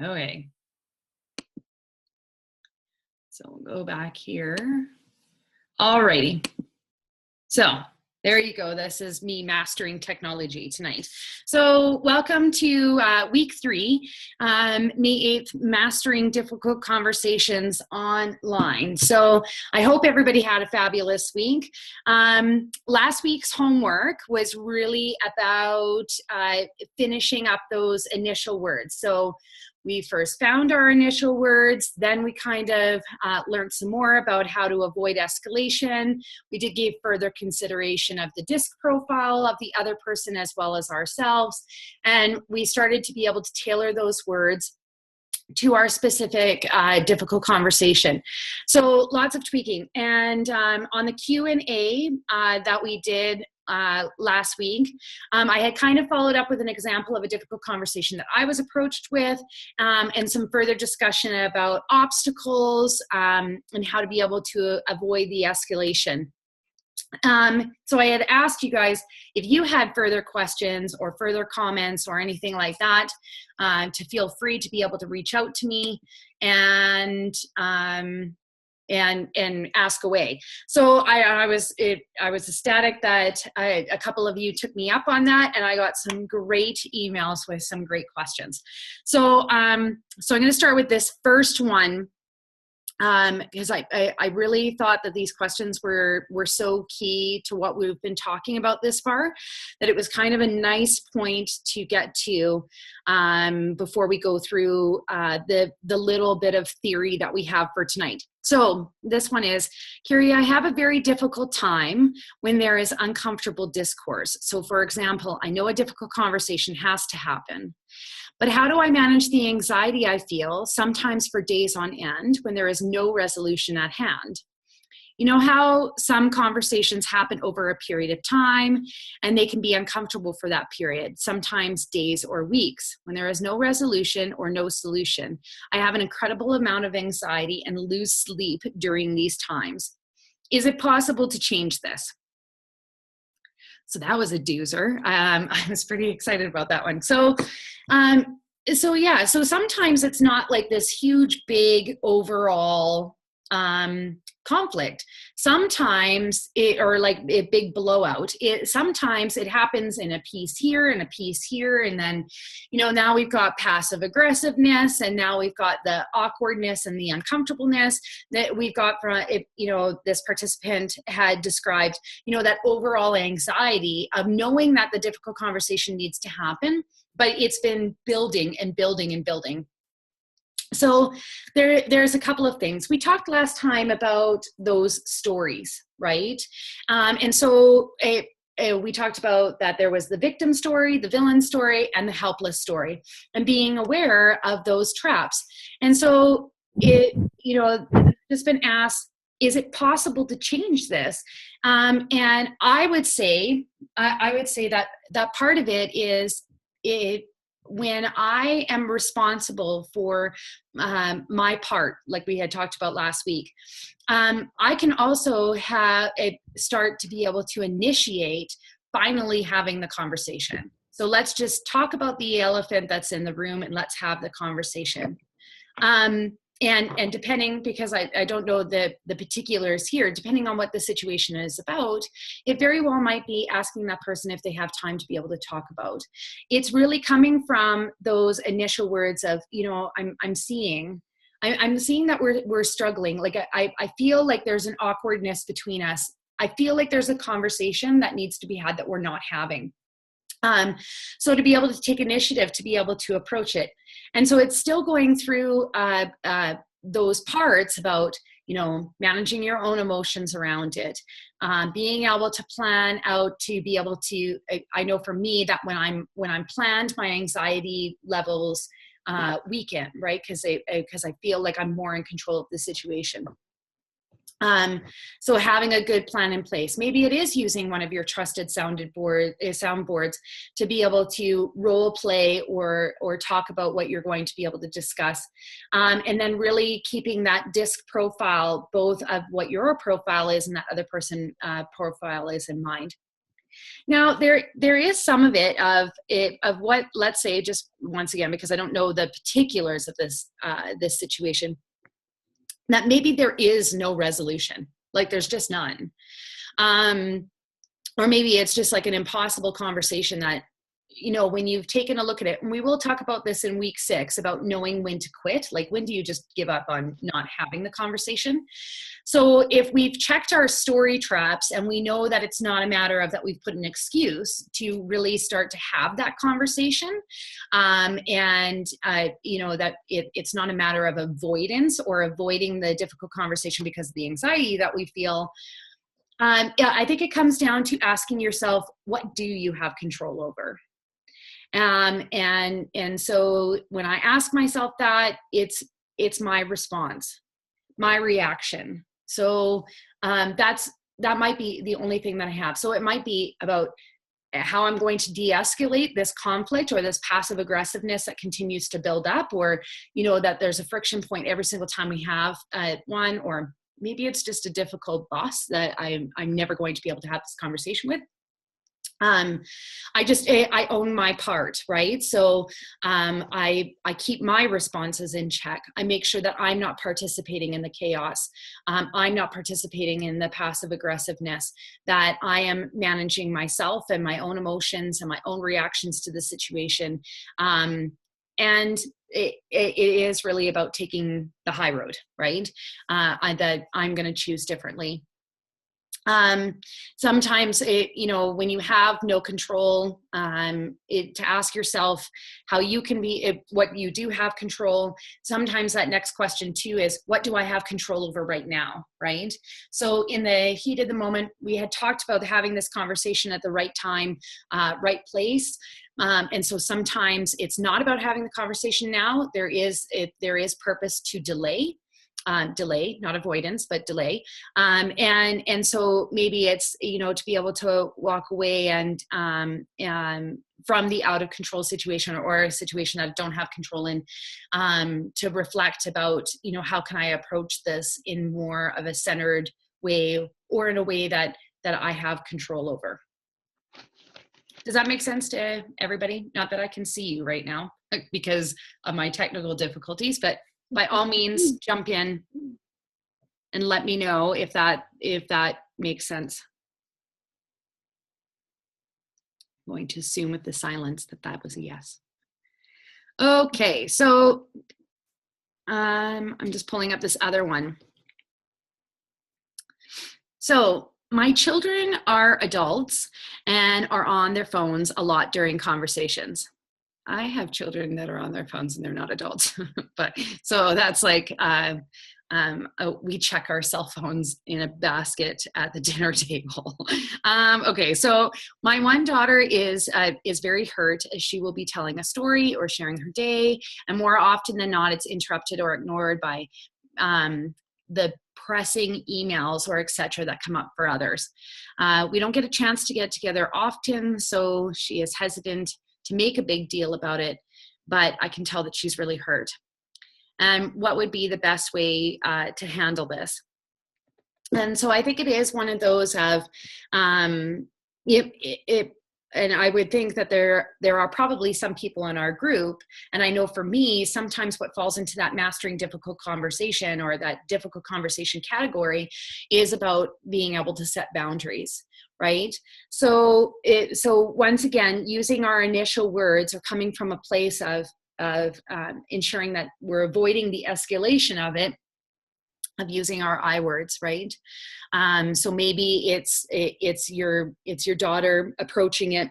Okay. So we'll go back here. Alrighty. So there you go. This is me mastering technology tonight. So welcome to week 3, May 8th, Mastering Difficult Conversations Online. So I hope everybody had a fabulous week. Last week's homework was really about finishing up those initial words. So we first found our initial words, then we kind of learned some more about how to avoid escalation. We did give further consideration of the disc profile of the other person as well as ourselves, and we started to be able to tailor those words to our specific difficult conversation. So lots of tweaking. And on the Q&A that we did last week, I had kind of followed up with an example of a difficult conversation that I was approached with, and some further discussion about obstacles and how to be able to avoid the escalation. So I had asked you guys if you had further questions or further comments or anything like that, to feel free to be able to reach out to me and ask away. So I was ecstatic that a couple of you took me up on that, and I got some great emails with some great questions. So so I'm going to start with this first one. Because I really thought that these questions were so key to what we've been talking about this far, that it was kind of a nice point to get to before we go through the little bit of theory that we have for tonight. So this one is, Carrie, I have a very difficult time when there is uncomfortable discourse. So for example, I know a difficult conversation has to happen. But how do I manage the anxiety I feel, sometimes for days on end, when there is no resolution at hand? You know how some conversations happen over a period of time, and they can be uncomfortable for that period, sometimes days or weeks. When there is no resolution or no solution, I have an incredible amount of anxiety and lose sleep during these times. Is it possible to change this? So that was a doozer. I was pretty excited about that one. So sometimes it's not like this huge, big overall conflict. Sometimes or like a big blowout. Sometimes it happens in a piece here and a piece here, and then, now we've got passive aggressiveness, and now we've got the awkwardness and the uncomfortableness that we've got from this participant had described, that overall anxiety of knowing that the difficult conversation needs to happen, but it's been building and building and building. So there's a couple of things. We talked last time about those stories, right? And so we talked about that there was the victim story, the villain story, and the helpless story, and being aware of those traps. And so just been asked, is it possible to change this? And I would say that part of it is when I am responsible for my part, like we had talked about last week, I can also start to be able to initiate finally having the conversation. So let's just talk about the elephant that's in the room, and let's have the conversation. And depending, because I don't know the particulars here, depending on what the situation is about, it very well might be asking that person if they have time to be able to talk about. It's really coming from those initial words of, I'm seeing that we're struggling. Like I feel like there's an awkwardness between us. I feel like there's a conversation that needs to be had that we're not having. So to be able to take initiative, to be able to approach it. And so it's still going through those parts about, managing your own emotions around it, being able to plan out, to be able to, I know for me that when I'm planned, my anxiety levels weaken, right? Because I feel like I'm more in control of the situation. So having a good plan in place, maybe it is using one of your trusted soundboards to be able to role play or talk about what you're going to be able to discuss. And then really keeping that disc profile, both of what your profile is and that other person profile is in mind. Now, there is some of of what, let's say, just once again, because I don't know the particulars of this situation, that maybe there is no resolution, like there's just none. Or maybe it's just like an impossible conversation that, when you've taken a look at it, and we will talk about this in week 6 about knowing when to quit, like when do you just give up on not having the conversation. So if we've checked our story traps and we know that it's not a matter of that we've put an excuse to really start to have that conversation, that it's not a matter of avoidance or avoiding the difficult conversation because of the anxiety that we feel. I think it comes down to asking yourself, what do you have control over? And so when I ask myself that, it's my response, my reaction. So that might be the only thing that I have. So it might be about how I'm going to de-escalate this conflict or this passive aggressiveness that continues to build up, or, that there's a friction point every single time we have one, or maybe it's just a difficult boss that I'm never going to be able to have this conversation with. I own my part, right? So I keep my responses in check. I make sure that I'm not participating in the chaos. I'm not participating in the passive aggressiveness, that I am managing myself and my own emotions and my own reactions to the situation. And it is really about taking the high road, right? That I'm going to choose differently. Sometimes when you have no control, to ask yourself how you can be, what you do have control. Sometimes that next question too is, what do I have control over right now? Right. So in the heat of the moment, we had talked about having this conversation at the right time, right place. And so sometimes it's not about having the conversation now. There is purpose to delay. Delay, not avoidance, but delay. And so maybe it's, to be able to walk away and from the out of control situation or a situation that I don't have control in, to reflect about, how can I approach this in more of a centered way, or in a way that I have control over. Does that make sense to everybody? Not that I can see you right now because of my technical difficulties, but by all means, jump in and let me know if that makes sense. I'm going to assume with the silence that was a yes. Okay, so I'm just pulling up this other one. So my children are adults and are on their phones a lot during conversations. I have children that are on their phones and they're not adults, but so that's like, we check our cell phones in a basket at the dinner table. Okay, so my one daughter is very hurt as she will be telling a story or sharing her day, and more often than not, it's interrupted or ignored by the pressing emails or etc. that come up for others. We don't get a chance to get together often, so she is hesitant to make a big deal about it, but I can tell that she's really hurt. And what would be the best way to handle this? And so I think it is one of those of, and I would think that there are probably some people in our group, and I know for me, sometimes what falls into that mastering difficult conversation or that difficult conversation category is about being able to set boundaries. Right? So once again, using our initial words or coming from a place of ensuring that we're avoiding the escalation of it, of using our I words, right? So maybe it's your daughter approaching it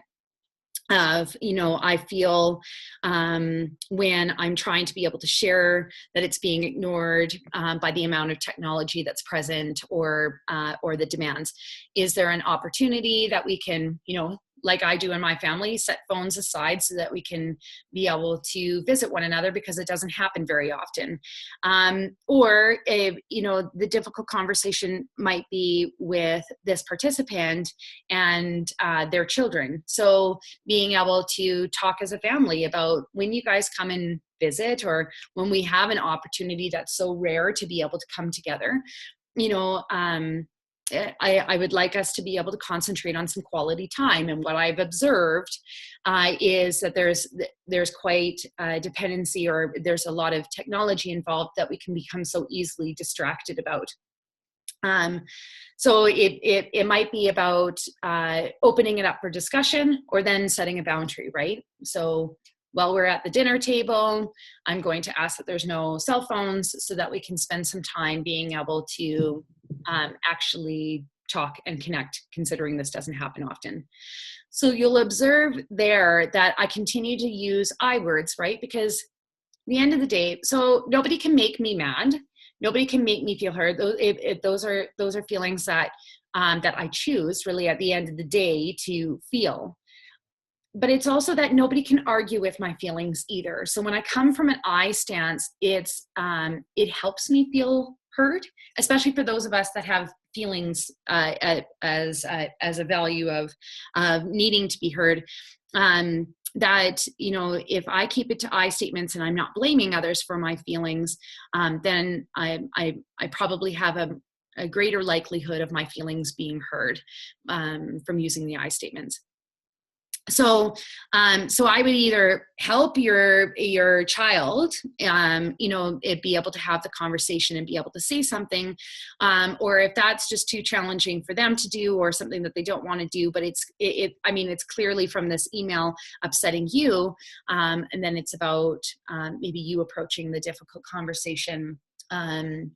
of, I feel when I'm trying to be able to share that it's being ignored by the amount of technology that's present or the demands. Is there an opportunity that we can, like I do in my family, set phones aside so that we can be able to visit one another, because it doesn't happen very often. Or, the difficult conversation might be with this participant and their children. So being able to talk as a family about when you guys come and visit, or when we have an opportunity that's so rare to be able to come together, I would like us to be able to concentrate on some quality time. And what I've observed is that there's quite a dependency, or there's a lot of technology involved that we can become so easily distracted about. So it might be about opening it up for discussion, or then setting a boundary, right? So while we're at the dinner table, I'm going to ask that there's no cell phones, so that we can spend some time being able to actually talk and connect, considering this doesn't happen often. So you'll observe there that I continue to use I words, right? Because at the end of the day, so nobody can make me mad. Nobody can make me feel heard. Those are feelings that that I choose, really, at the end of the day, to feel. But it's also that nobody can argue with my feelings either. So when I come from an I stance, it helps me feel heard, especially for those of us that have feelings as a value of needing to be heard. That, if I keep it to I statements and I'm not blaming others for my feelings, then I probably have a greater likelihood of my feelings being heard from using the I statements. So I would either help your child, be able to have the conversation and be able to say something, or if that's just too challenging for them to do, or something that they don't want to do, but it's clearly from this email upsetting you, and then it's about maybe you approaching the difficult conversation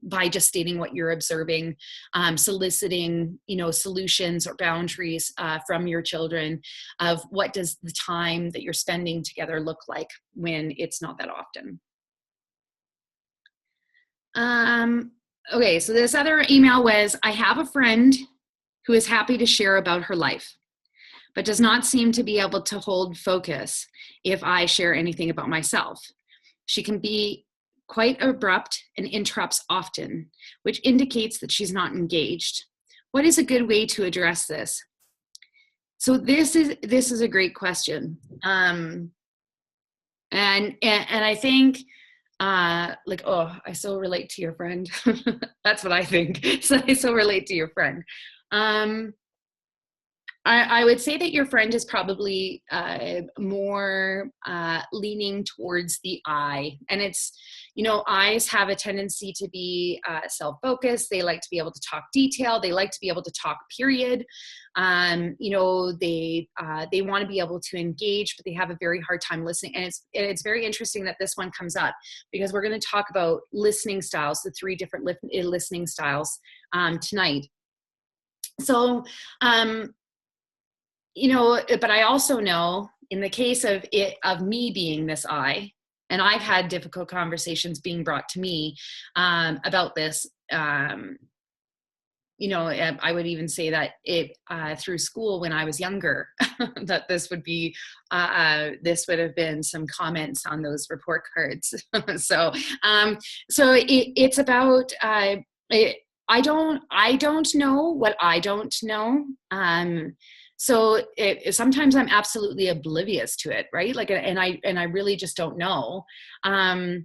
by just stating what you're observing, soliciting, solutions or boundaries from your children of what does the time that you're spending together look like when it's not that often. Okay, so this other email was, I have a friend who is happy to share about her life, but does not seem to be able to hold focus if I share anything about myself. She can be quite abrupt and interrupts often, which indicates that she's not engaged. What is a good way to address this? So this is a great question. And I think I so relate to your friend. That's what I think. So I so relate to your friend. I would say that your friend is probably more leaning towards the I. And it's, I's have a tendency to be self-focused. They like to be able to talk detail. They like to be able to talk, period. They want to be able to engage, but they have a very hard time listening. And it's very interesting that this one comes up, because we're going to talk about listening styles, the 3 different listening styles tonight. So, but I also know, in the case of me being this I, and I've had difficult conversations being brought to me about this. I would even say that through school when I was younger, that this would have been some comments on those report cards. So it's about I don't know what I don't know. So sometimes I'm absolutely oblivious to it, right? And I really just don't know. And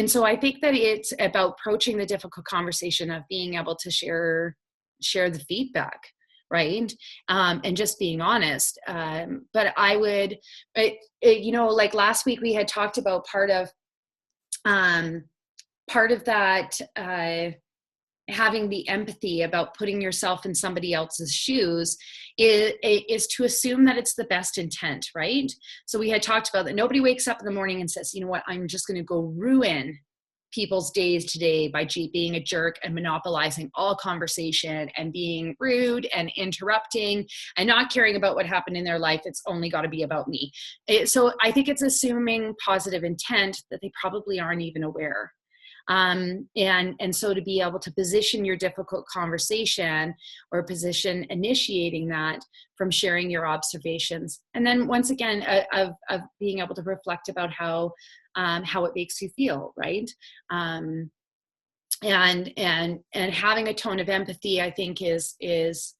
so I think that it's about approaching the difficult conversation of being able to share the feedback, right? And just being honest. But I would, like last week we had talked about part of that, having the empathy about putting yourself in somebody else's shoes is to assume that it's the best intent, right? So we had talked about that nobody wakes up in the morning and says, you know what, I'm just going to go ruin people's days today by being a jerk and monopolizing all conversation and being rude and interrupting and not caring about what happened in their life. It's only got to be about me. So I think it's assuming positive intent that they probably aren't even aware. And so to be able to position your difficult conversation or position initiating that from sharing your observations. And then once again, of being able to reflect about how it makes you feel, right? And having a tone of empathy, I think is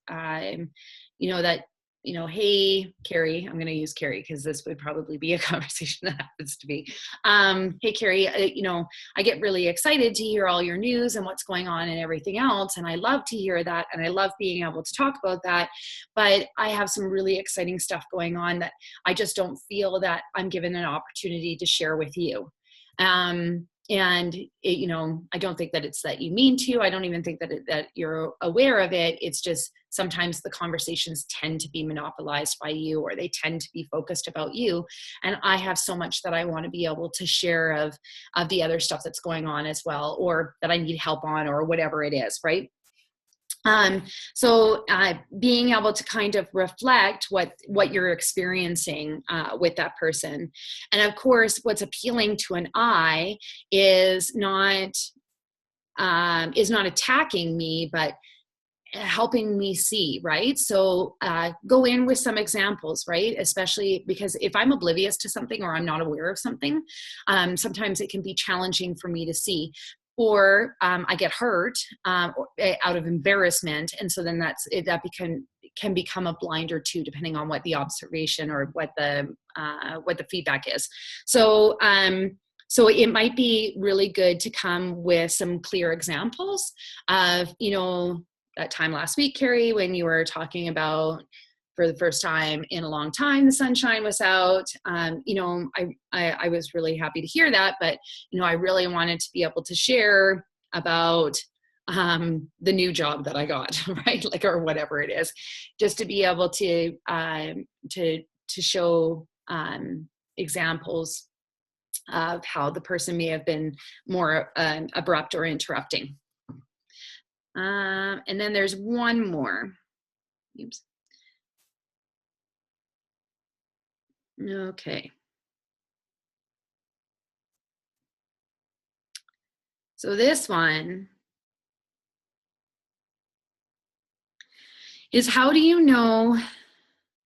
that hey, Carrie, I'm going to use Carrie because this would probably be a conversation that happens to be. Hey, Carrie, I get really excited to hear all your news and what's going on and everything else. And I love to hear that. And I love being able to talk about that. But I have some really exciting stuff going on that I just don't feel that I'm given an opportunity to share with you. And I don't think that it's that you mean to. I don't even think that you're aware of it. It's just sometimes the conversations tend to be monopolized by you, or they tend to be focused about you. And I have so much that I want to be able to share of the other stuff that's going on as well, or that I need help on, or whatever it is, right? So being able to kind of reflect what you're experiencing with that person. And of course, what's appealing to an I is not attacking me, but helping me see, right? So go in with some examples, right? Especially because if I'm oblivious to something or I'm not aware of something, sometimes it can be challenging for me to see. Or I get hurt out of embarrassment, and so then that can become a blinder too, depending on what the observation or what the feedback is. So it might be really good to come with some clear examples of that time last week, Carrie, when you were talking about, for the first time in a long time, the sunshine was out. I was really happy to hear that, but I really wanted to be able to share about the new job that I got, right? Like, or whatever it is, just to be able to show examples of how the person may have been more abrupt or interrupting. And then there's one more. Oops. Okay. So this one is, how do you know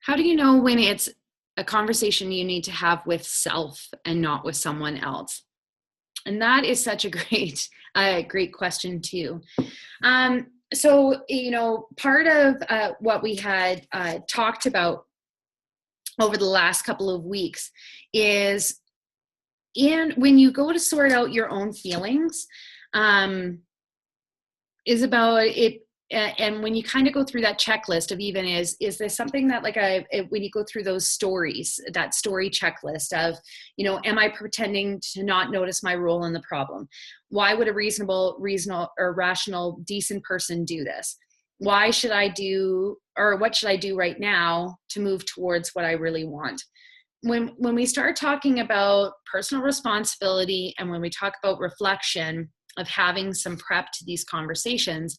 when it's a conversation you need to have with self and not with someone else? And that is such a great question too. So, part of what we had talked about over the last couple of weeks is when you go to sort out your own feelings, is about it. And when you kind of go through that checklist of even is there something that when you go through those stories, that story checklist of, am I pretending to not notice my role in the problem? Why would a reasonable or rational, decent person do this? Why should I do, or what should I do right now to move towards what I really want? When we start talking about personal responsibility, and when we talk about reflection of having some prep to these conversations,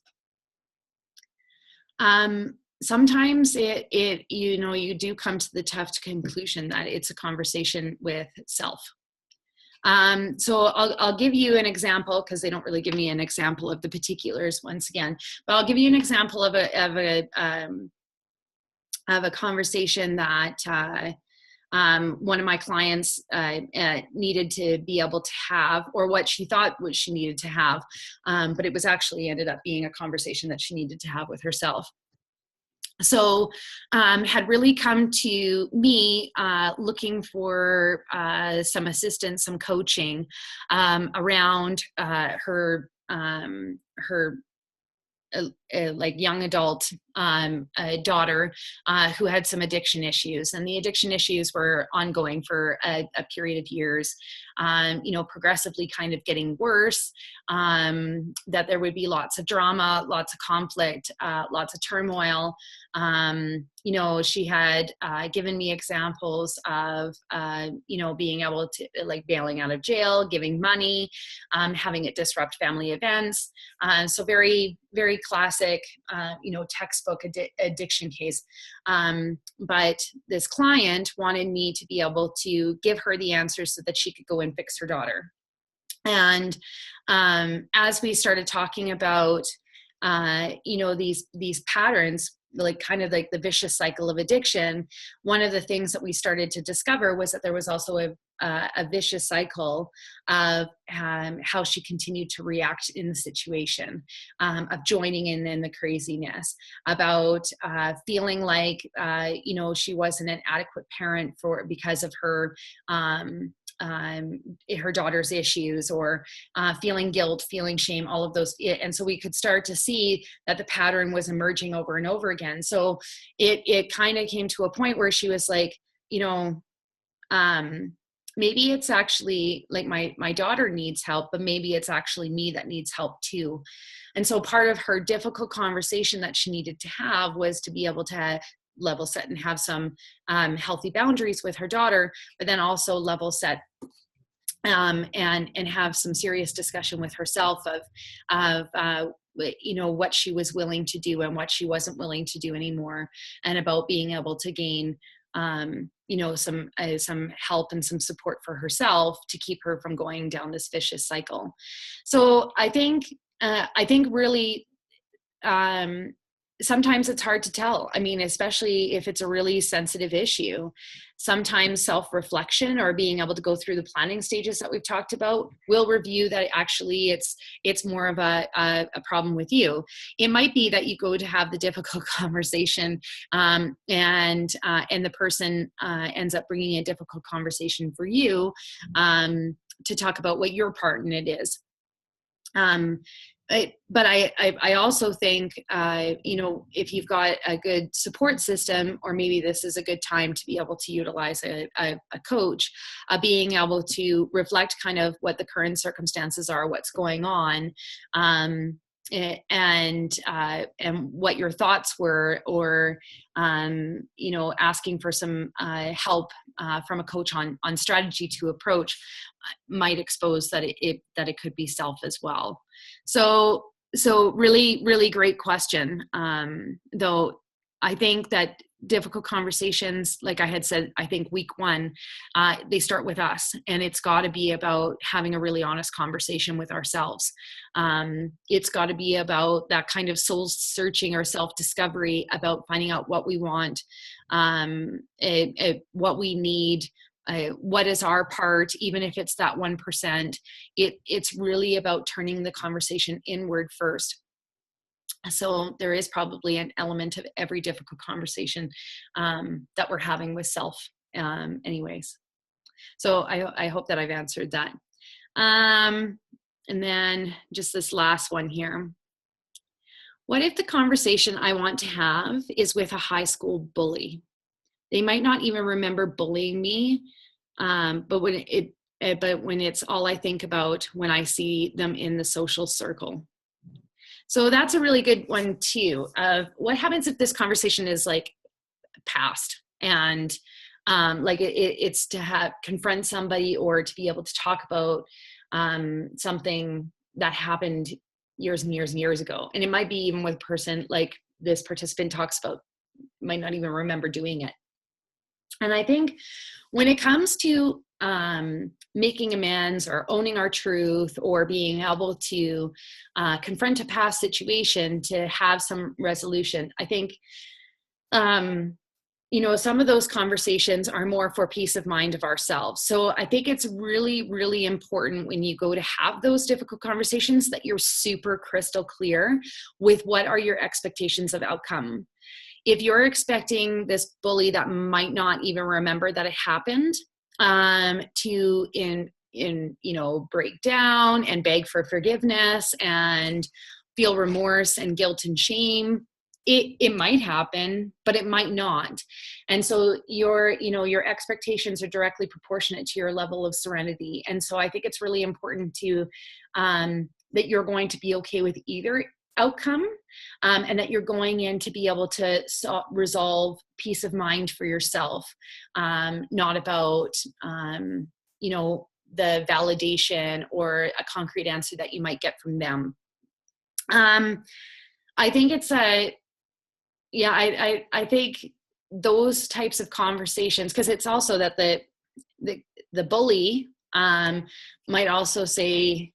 sometimes you do come to the tough conclusion that it's a conversation with self. So I'll give you an example, because they don't really give me an example of the particulars once again, but I'll give you an example of a conversation that one of my clients needed to be able to have, or what she thought she needed to have, but it was actually ended up being a conversation that she needed to have with herself. So had really come to me looking for some assistance, some coaching around her like young adult daughter who had some addiction issues, and the addiction issues were ongoing for a period of years, progressively kind of getting worse, that there would be lots of drama, lots of conflict, lots of turmoil. She had given me examples of, being able to, like, bailing out of jail, giving money, having it disrupt family events. So very, very classic, textbook addiction case. But this client wanted me to be able to give her the answers so that she could go and fix her daughter. And as we started talking about, these patterns, like kind of like the vicious cycle of addiction, one of the things that we started to discover was that there was also a vicious cycle of how she continued to react in the situation, of joining in the craziness, about feeling like she wasn't an adequate parent because of her her daughter's issues, or feeling guilt, feeling shame, all of those. And so we could start to see that the pattern was emerging over and over again. So it kind of came to a point where she was like, maybe it's actually like my daughter needs help, but maybe it's actually me that needs help too. And so part of her difficult conversation that she needed to have was to be able to level set and have some healthy boundaries with her daughter, but then also level set and have some serious discussion with herself of what she was willing to do and what she wasn't willing to do anymore, and about being able to gain some help and some support for herself to keep her from going down this vicious cycle. So I think really sometimes it's hard to tell. I mean, especially if it's a really sensitive issue. Sometimes self-reflection or being able to go through the planning stages that we've talked about will review that actually it's more of a problem with you. It might be that you go to have the difficult conversation and the person ends up bringing a difficult conversation for you to talk about what your part in it is. But I also think, if you've got a good support system, or maybe this is a good time to be able to utilize a coach, being able to reflect kind of what the current circumstances are, what's going on, and what your thoughts were, or asking for some help from a coach on strategy to approach might expose that it could be self as well. So really, really great question. Though I think that difficult conversations, like I had said, I think week one, they start with us, and it's got to be about having a really honest conversation with ourselves. It's got to be about that kind of soul searching or self-discovery, about finding out what we want, what we need, what is our part, even if it's that 1%. It's really about turning the conversation inward first. So there is probably an element of every difficult conversation that we're having with self anyways. So I hope that I've answered that. And then just this last one here. What if the conversation I want to have is with a high school bully? They might not even remember bullying me, but when it's all I think about when I see them in the social circle. So that's a really good one too. What happens if this conversation is like past, and it's to confront somebody, or to be able to talk about something that happened years and years and years ago. And it might be even with a person like this participant talks about, might not even remember doing it. And I think when it comes to making amends, or owning our truth, or being able to confront a past situation to have some resolution, I think, some of those conversations are more for peace of mind of ourselves. So I think it's really, really important when you go to have those difficult conversations that you're super crystal clear with what are your expectations of outcome. If you're expecting this bully that might not even remember that it happened to break down and beg for forgiveness and feel remorse and guilt and shame, it might happen, but it might not. And so your expectations are directly proportionate to your level of serenity. And so I think it's really important to that you're going to be okay with either outcome, and that you're going in to be able to resolve peace of mind for yourself, not about the validation or a concrete answer that you might get from them. I think it's I think those types of conversations, because it's also that the bully might also say,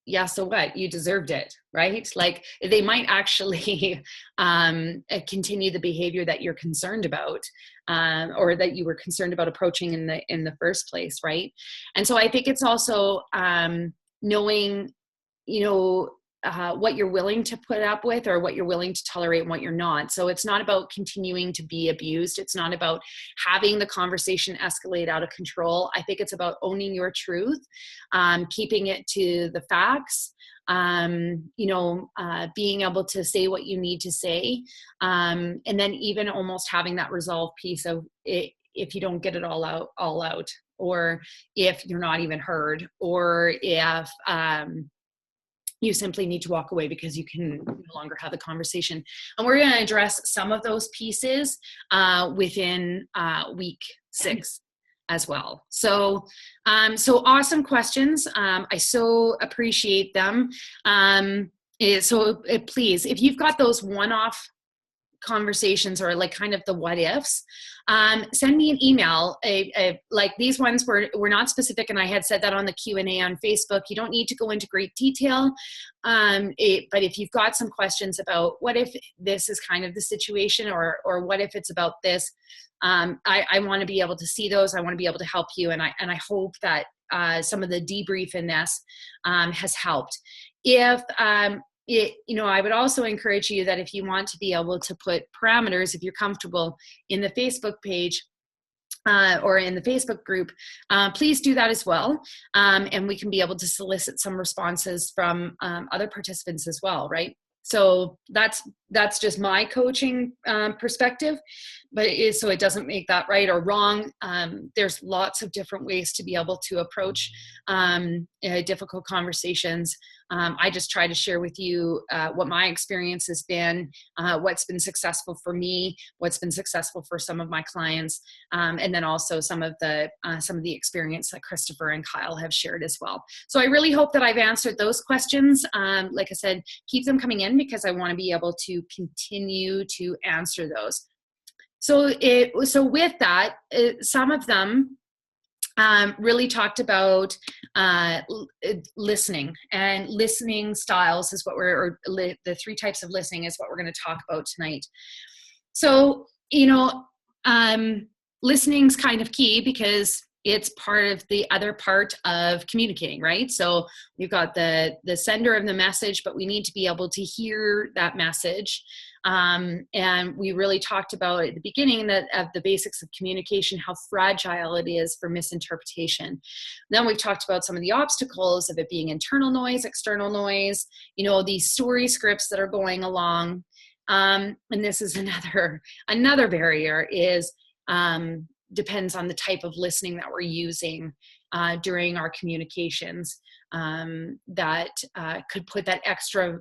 yeah, so what? You deserved it, right? Like they might actually continue the behavior that you're concerned about, or that you were concerned about approaching in the first place, right? And so I think it's also knowing, what you're willing to put up with, or what you're willing to tolerate and what you're not. So it's not about continuing to be abused. It's not about having the conversation escalate out of control. I think it's about owning your truth, keeping it to the facts, being able to say what you need to say. And then even almost having that resolve piece of it, if you don't get it all out, or if you're not even heard, or if, you simply need to walk away because you can no longer have the conversation. And we're going to address some of those pieces within week 6 as well. So awesome questions. I so appreciate them. Please, if you've got those one-off conversations, or like kind of the what ifs, send me an email. Like these ones were not specific, and I had said that on the Q&A on Facebook. You don't need to go into great detail, but if you've got some questions about what if this is kind of the situation, or what if it's about this, I want to be able to see those. I want to be able to help you, and I hope that some of the debrief in this has helped. I would also encourage you that if you want to be able to put parameters, if you're comfortable in the Facebook page or in the Facebook group, please do that as well. And we can be able to solicit some responses from other participants as well, right? So that's just my coaching perspective, but so it doesn't make that right or wrong. There's lots of different ways to be able to approach difficult conversations. I just try to share with you what my experience has been, what's been successful for me, what's been successful for some of my clients, and then also some of the experience that Christopher and Kyle have shared as well. So I really hope that I've answered those questions. Like I said, keep them coming in because I want to be able to continue to answer those. So with that, some of them really talked about listening, and listening styles is what the 3 types of listening is what we're going to talk about tonight. So, listening's kind of key because it's part of the other part of communicating, right? So we've got the sender of the message, but we need to be able to hear that message. And we really talked about at the beginning of the basics of communication, how fragile it is for misinterpretation. Then we've talked about some of the obstacles of it being internal noise, external noise, these story scripts that are going along. And this is another barrier is, depends on the type of listening that we're using during our communications, that could put that extra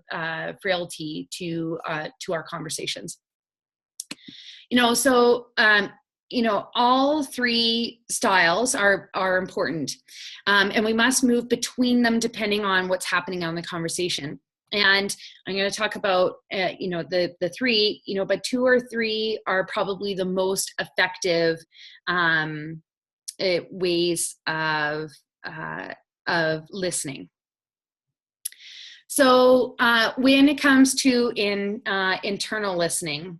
frailty to our conversations. All 3 styles are important, and we must move between them depending on what's happening on the conversation. And I'm going to talk about, the 3, but 2 or 3 are probably the most effective ways of listening. So when it comes to internal listening,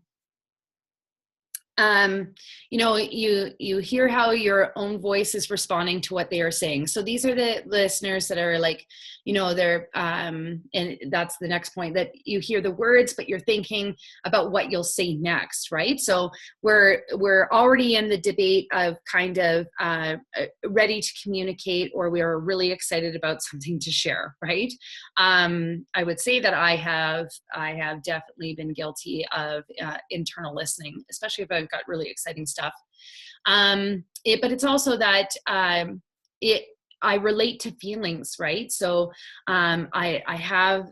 you hear how your own voice is responding to what they are saying. So these are the listeners that are like, they're, and that's the next point, that you hear the words, but you're thinking about what you'll say next, right? So we're already in the debate of kind of ready to communicate, or we are really excited about something to share, right? I would say that I have definitely been guilty of internal listening, especially if I've got really exciting stuff. But it's also that I relate to feelings, right? So I have,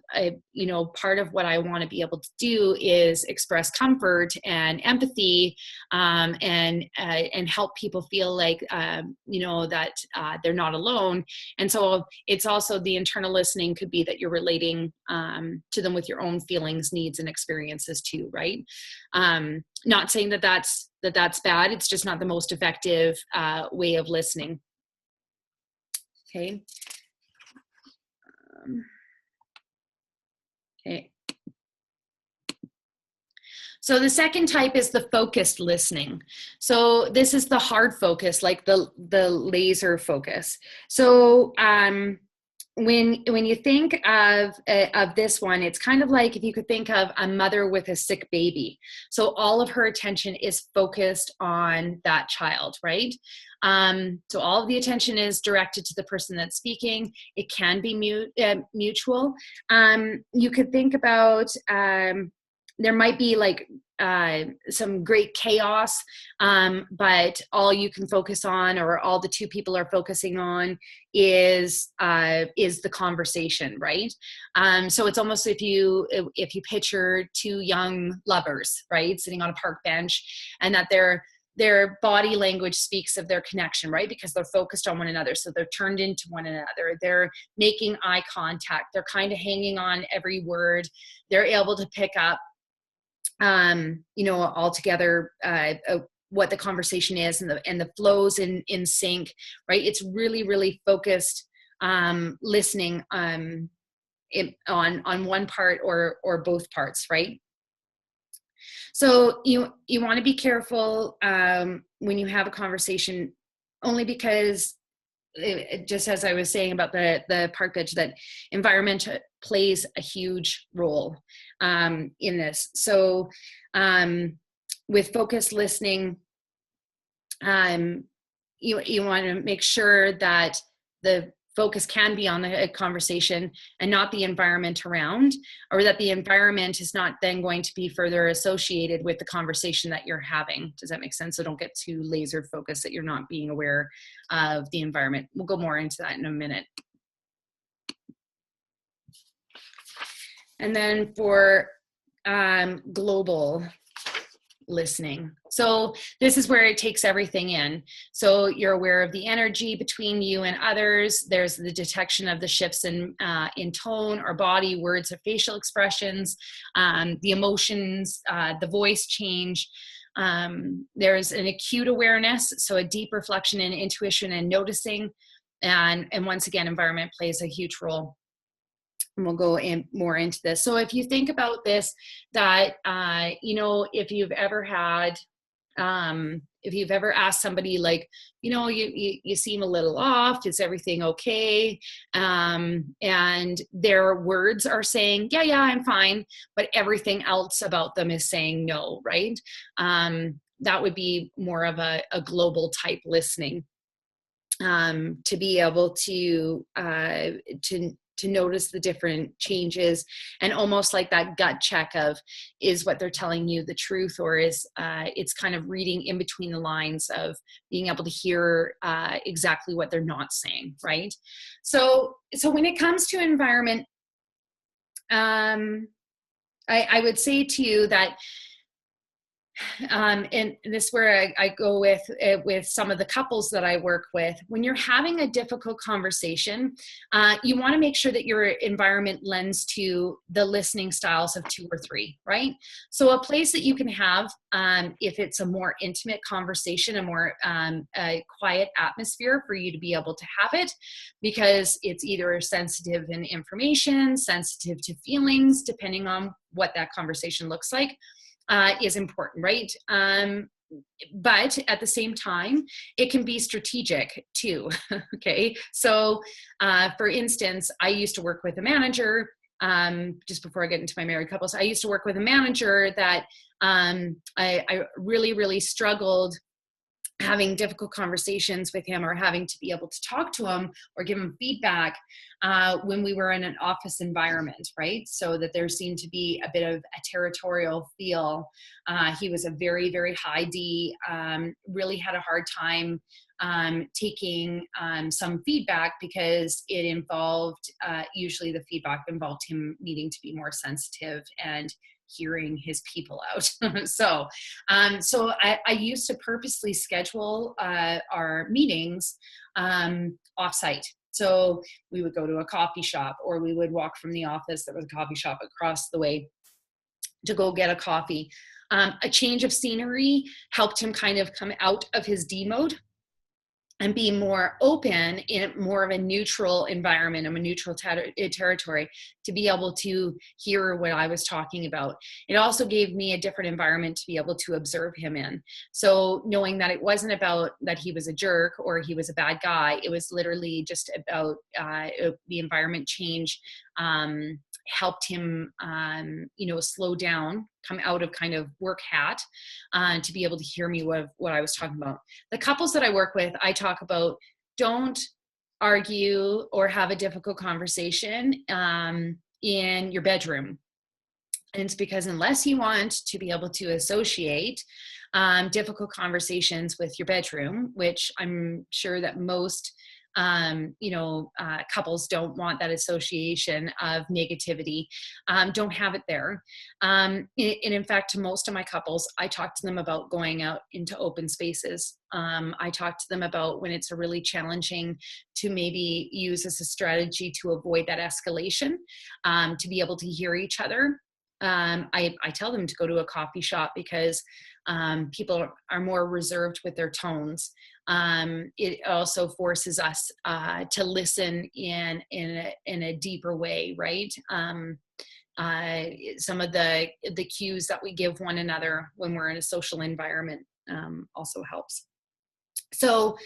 part of what I want to be able to do is express comfort and empathy, and help people feel like, that they're not alone. And so it's also the internal listening could be that you're relating to them with your own feelings, needs, and experiences too, right? Not saying that that's bad. It's just not the most effective way of listening. Okay. Okay. So the second type is the focused listening. So this is the hard focus, like the laser focus. So when you think of this one, it's kind of like if you could think of a mother with a sick baby. So all of her attention is focused on that child, right? So all of the attention is directed to the person that's speaking. It can be mutual. You could think about there might be like some great chaos, but all you can focus on, or all the two people are focusing on, is the conversation, right? So it's almost if you picture two young lovers, right, sitting on a park bench, and that their body language speaks of their connection, right? Because they're focused on one another. So they're turned into one another. They're making eye contact. They're kind of hanging on every word. They're able to pick up altogether what the conversation is, and the flows in sync, right? It's really, really focused listening on one part or both parts, right? So you want to be careful when you have a conversation, only because just as I was saying about the park bench, that environment plays a huge role in this. So with focused listening, you want to make sure that the focus can be on the conversation and not the environment around, or that the environment is not then going to be further associated with the conversation that you're having. Does that make sense? So don't get too laser focused that you're not being aware of the environment. We'll go more into that in a minute. And then for global listening. So this is where it takes everything in. So you're aware of the energy between you and others. There's the detection of the shifts in tone or body, words or facial expressions, the emotions, the voice change. There's an acute awareness, so a deep reflection and intuition and noticing. And once again, environment plays a huge role. And we'll go in more into this. So if you think about this, that, if you've ever had, if you've ever asked somebody like, you seem a little off, is everything okay? And their words are saying, yeah, I'm fine, but everything else about them is saying no, right? That would be more of a global type listening, to be able to notice the different changes, and almost like that gut check of, is what they're telling you the truth, or is it's kind of reading in between the lines of being able to hear exactly what they're not saying, right? So when it comes to environment, I would say to you that and this is where I go with some of the couples that I work with. When you're having a difficult conversation, you want to make sure that your environment lends to the listening styles of 2 or 3, right? So a place that you can have, if it's a more intimate conversation, a more a quiet atmosphere for you to be able to have it, because it's either sensitive in information, sensitive to feelings, depending on what that conversation looks like. Is important, right? But at the same time, it can be strategic too, okay? So for instance, I used to work with a manager, just before I get into my married couples, I used to work with a manager that I really, really struggled having difficult conversations with him, or having to be able to talk to him or give him feedback when we were in an office environment, right? So that there seemed to be a bit of a territorial feel. He was a very, very high D, really had a hard time taking some feedback, because it involved, usually the feedback involved him needing to be more sensitive and hearing his people out. So I used to purposely schedule our meetings offsite. So we would go to a coffee shop, or we would walk from the office. There was a coffee shop across the way, to go get a coffee. A change of scenery helped him kind of come out of his D mode. and be more open in more of a neutral environment, a neutral territory, to be able to hear what I was talking about. It also gave me a different environment to be able to observe him in. So knowing that it wasn't about that he was a jerk or he was a bad guy, it was literally just about the environment change helped him, slow down, come out of kind of work hat, to be able to hear me what I was talking about. The couples that I work with, I talk about, don't argue or have a difficult conversation in your bedroom. And it's because unless you want to be able to associate difficult conversations with your bedroom, which I'm sure that most couples don't want that association of negativity, don't have it there. And in fact, to most of my couples, I talk to them about going out into open spaces. I talk to them about when it's a really challenging to maybe use as a strategy to avoid that escalation, to be able to hear each other. I tell them to go to a coffee shop because people are more reserved with their tones. It also forces us to listen in a deeper way, right? Some of the cues that we give one another when we're in a social environment also helps. So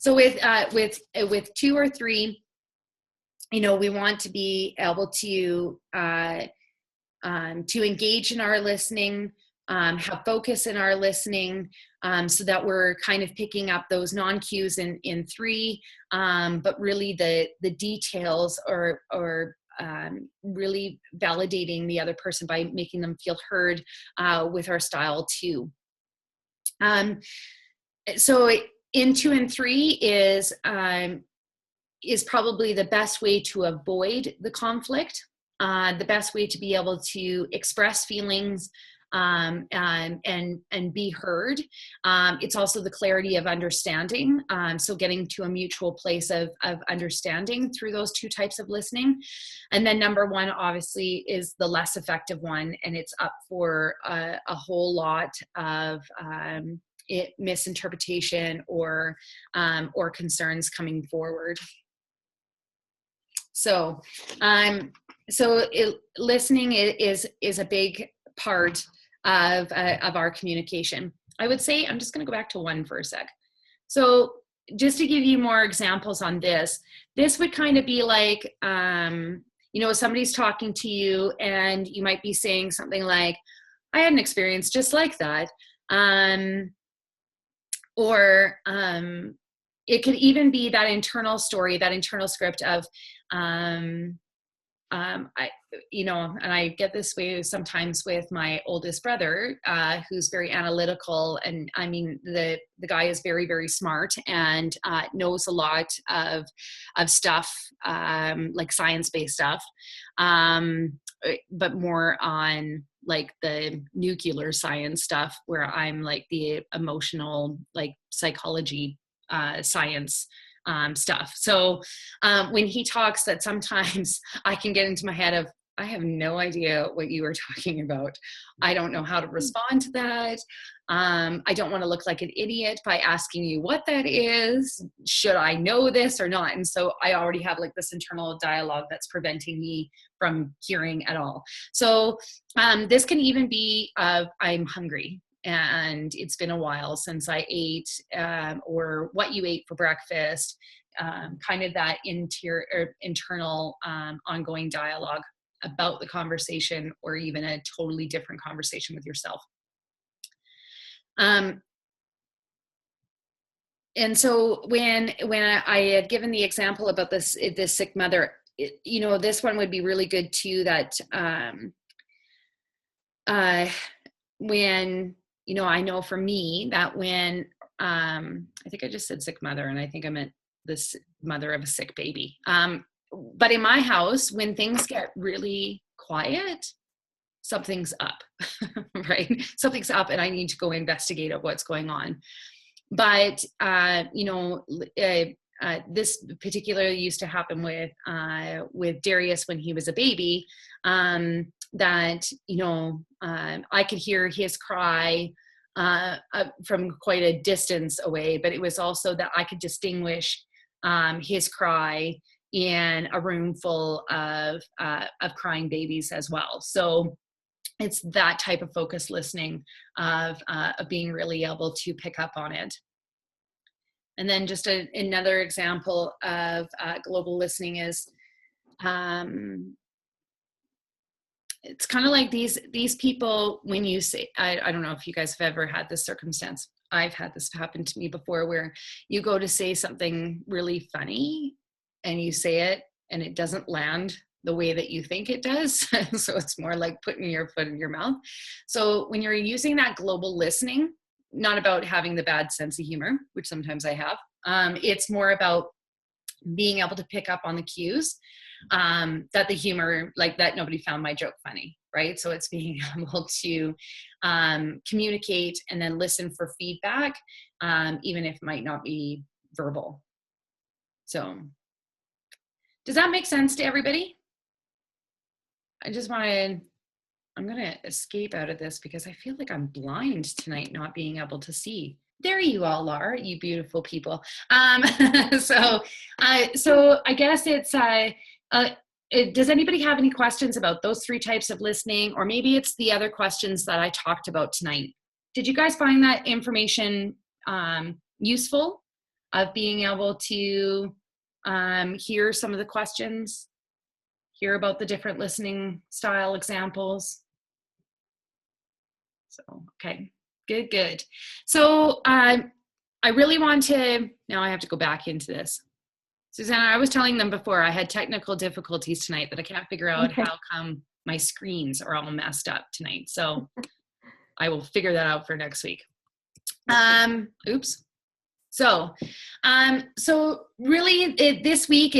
with 2 or 3, we want to be able to engage in our listening, have focus in our listening, so that we're kind of picking up those non-cues in 3, but really the details or really validating the other person by making them feel heard with our style 2. So in 2 and 3 is probably the best way to avoid the conflict, the best way to be able to express feelings and be heard. It's also the clarity of understanding. So getting to a mutual place of understanding through those 2 types of listening. And then number 1, obviously, is the less effective one, and it's up for a whole lot of misinterpretation or concerns coming forward. So listening is a big part of our communication. I would say, I'm just going to go back to 1 for a sec. So just to give you more examples on this would kind of be like, somebody's talking to you and you might be saying something like, I had an experience just like that. Or it could even be that internal story, that internal script of, and I get this way sometimes with my oldest brother, who's very analytical. And I mean, the guy is very, very smart and knows a lot of stuff, like science-based stuff, but more on like the nuclear science stuff, where I'm like the emotional, like psychology, science stuff. So when he talks, that sometimes I can get into my head of, I have no idea what you were talking about. I don't know how to respond to that. I don't want to look like an idiot by asking you what that is. Should I know this or not? And so I already have like this internal dialogue that's preventing me from hearing at all. So this can even be I'm hungry and it's been a while since I ate, or what you ate for breakfast, kind of that internal ongoing dialogue about the conversation, or even a totally different conversation with yourself. And so when I had given the example about this sick mother, this one would be really good too, that when, I know for me that when, I think I just said sick mother, and I think I meant this mother of a sick baby. But in my house, when things get really quiet, something's up, right? Something's up and I need to go investigate what's going on. But, this particularly used to happen with Darius when he was a baby, that, I could hear his cry, from quite a distance away, but it was also that I could distinguish his cry in a room full of crying babies as well. So it's that type of focused listening of being really able to pick up on it. And then just another example of global listening is, it's kind of like these people, when you say, I don't know if you guys have ever had this circumstance. I've had this happen to me before, where you go to say something really funny and you say it and it doesn't land the way that you think it does. So it's more like putting your foot in your mouth. So when you're using that global listening, not about having the bad sense of humor, which sometimes I have, it's more about being able to pick up on the cues, that the humor, like that nobody found my joke funny, right? So it's being able to communicate and then listen for feedback, even if it might not be verbal. So does that make sense to everybody? I'm going to escape out of this because I feel like I'm blind tonight, not being able to see. There you all are, you beautiful people. So I guess it's, does anybody have any questions about those three types of listening? Or maybe it's the other questions that I talked about tonight. Did you guys find that information useful, of being able to hear some of the questions, hear about the different listening style examples? So, okay, good. So I really want to, now I have to go back into this. Susanna, I was telling them before, I had technical difficulties tonight that I can't figure out how come my screens are all messed up tonight. So I will figure that out for next week. Oops. So really this week,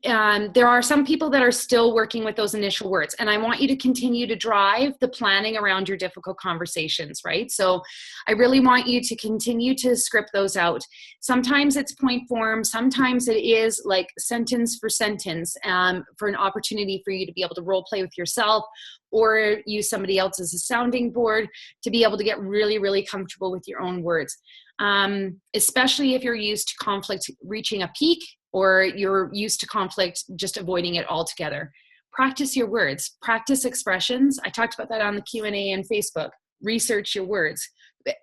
there are some people that are still working with those initial words, and I want you to continue to drive the planning around your difficult conversations, right? So I really want you to continue to script those out. Sometimes it's point form, sometimes it is like sentence for sentence, for an opportunity for you to be able to role play with yourself, or use somebody else as a sounding board to be able to get really, really comfortable with your own words. Especially if you're used to conflict reaching a peak, or you're used to conflict just avoiding it altogether. Practice your words, practice expressions. I talked about that on the Q&A and Facebook. Research your words.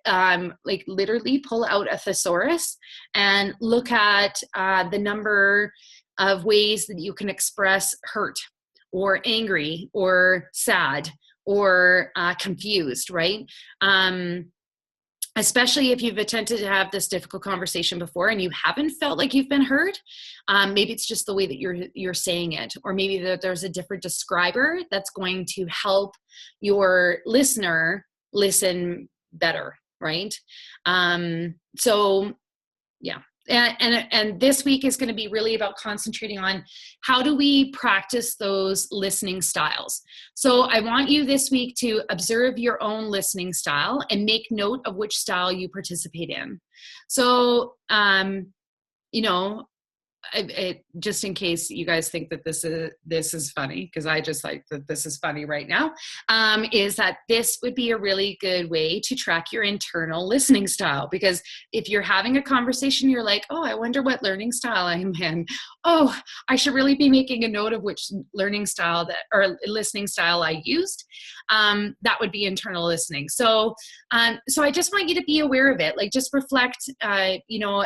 Like literally pull out a thesaurus and look at the number of ways that you can express hurt, or angry, or sad, or confused, right? Especially if you've attempted to have this difficult conversation before and you haven't felt like you've been heard. Maybe it's just the way that you're saying it, or maybe that there's a different describer that's going to help your listener listen better, right? So yeah. And this week is going to be really about concentrating on how do we practice those listening styles. So I want you this week to observe your own listening style and make note of which style you participate in. So, you know, just in case you guys think that this is funny, because I just like that this is funny right now, is that this would be a really good way to track your internal listening style. Because if you're having a conversation, you're like, oh, I wonder what learning style I'm in. Oh, I should really be making a note of which learning style or listening style I used. That would be internal listening. So I just want you to be aware of it. Like, just reflect, you know,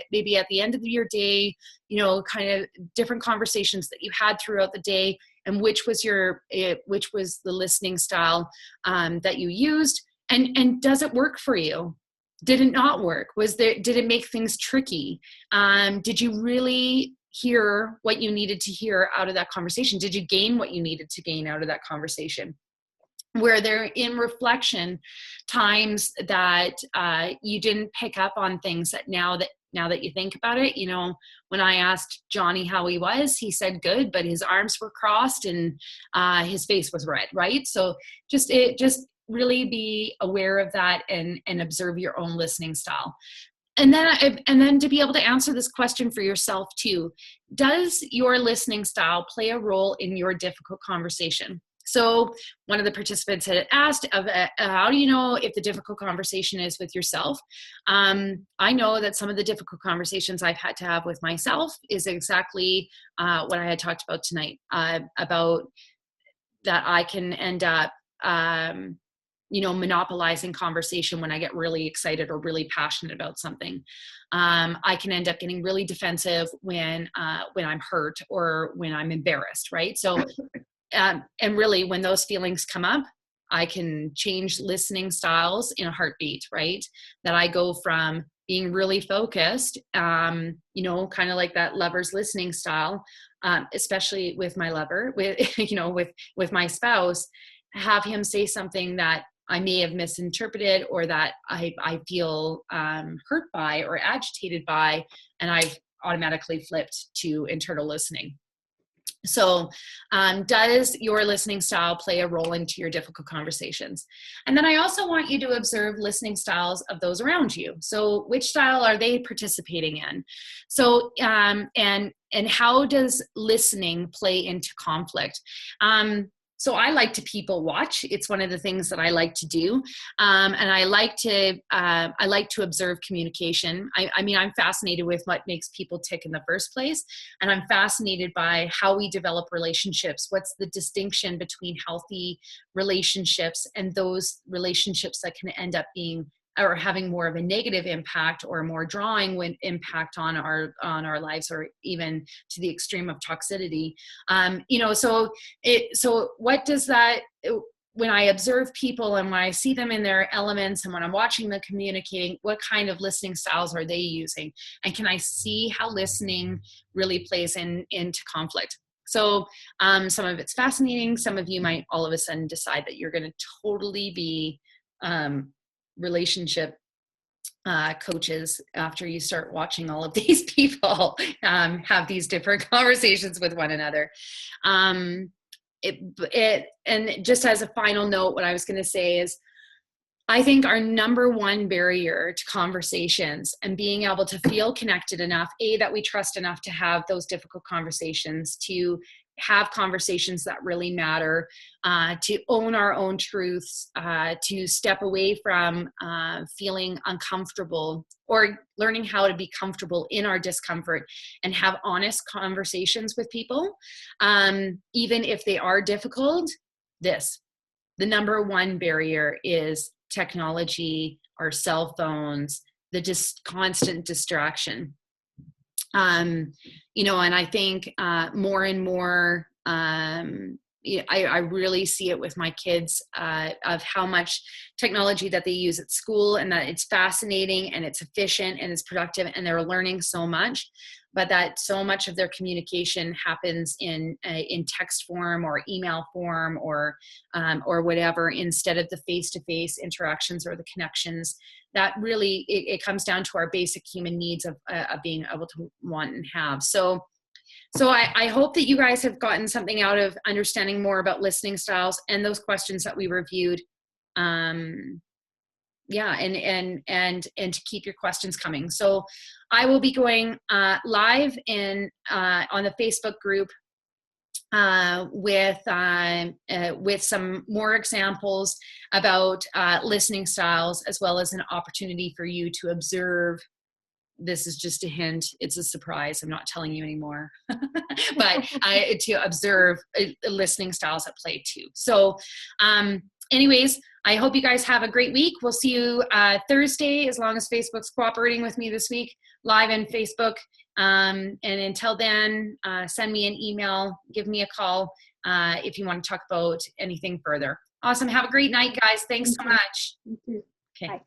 maybe at the end of your day, you know, kind of different conversations that you had throughout the day, and which was the listening style that you used, and does it work for you? Did it not work? Did it make things tricky? Did you really hear what you needed to hear out of that conversation? Did you gain what you needed to gain out of that conversation? Where there in reflection times that you didn't pick up on things that now that you think about it, you know, when I asked Johnny how he was, he said good, but his arms were crossed and his face was red, right? So just really be aware of that and observe your own listening style. And then to be able to answer this question for yourself too, does your listening style play a role in your difficult conversation? So one of the participants had asked, how do you know if the difficult conversation is with yourself? I know that some of the difficult conversations I've had to have with myself is exactly what I had talked about tonight, about that I can end up, monopolizing conversation when I get really excited or really passionate about something. I can end up getting really defensive when I'm hurt or when I'm embarrassed, right? So, and really when those feelings come up, I can change listening styles in a heartbeat, right? That I go from being really focused, kind of like that lover's listening style, especially with my lover, with my spouse, have him say something that I may have misinterpreted or that I feel hurt by or agitated by, and I've automatically flipped to internal listening. So does your listening style play a role into your difficult conversations? And then I also want you to observe listening styles of those around you. So which style are they participating in? So and how does listening play into conflict? So I like to people watch. It's one of the things that I like to do, and I like to observe communication. I mean, I'm fascinated with what makes people tick in the first place, and I'm fascinated by how we develop relationships. What's the distinction between healthy relationships and those relationships that can end up being or having more of a negative impact or more drawing impact on our lives, or even to the extreme of toxicity. So what does that, when I observe people and when I see them in their elements and when I'm watching them communicating, what kind of listening styles are they using? And can I see how listening really plays into conflict? So some of it's fascinating. Some of you might all of a sudden decide that you're going to totally be relationship coaches after you start watching all of these people have these different conversations with one another. And just as a final note, what I was going to say is, I think our number one barrier to conversations and being able to feel connected enough, that we trust enough to have those difficult conversations, to have conversations that really matter, to own our own truths, to step away from feeling uncomfortable, or learning how to be comfortable in our discomfort and have honest conversations with people, even if they are difficult. The number one barrier is technology, our cell phones, the constant distraction. And I think more and more, I really see it with my kids, of how much technology that they use at school, and that it's fascinating and it's efficient and it's productive and they're learning so much, but that so much of their communication happens in text form or email form or whatever, instead of the face-to-face interactions or the connections that really it comes down to our basic human needs of being able to want and have. So I hope that you guys have gotten something out of understanding more about listening styles and those questions that we reviewed. And to keep your questions coming. So I will be going live on the Facebook group with some more examples about listening styles, as well as an opportunity for you to observe. This is just a hint. It's a surprise. I'm not telling you anymore. But to observe listening styles at play too. So anyways, I hope you guys have a great week. We'll see you Thursday, as long as Facebook's cooperating with me this week, live in Facebook. And until then, send me an email, give me a call if you want to talk about anything further. Awesome. Have a great night, guys. Thanks so much. Thank you. Okay. Bye.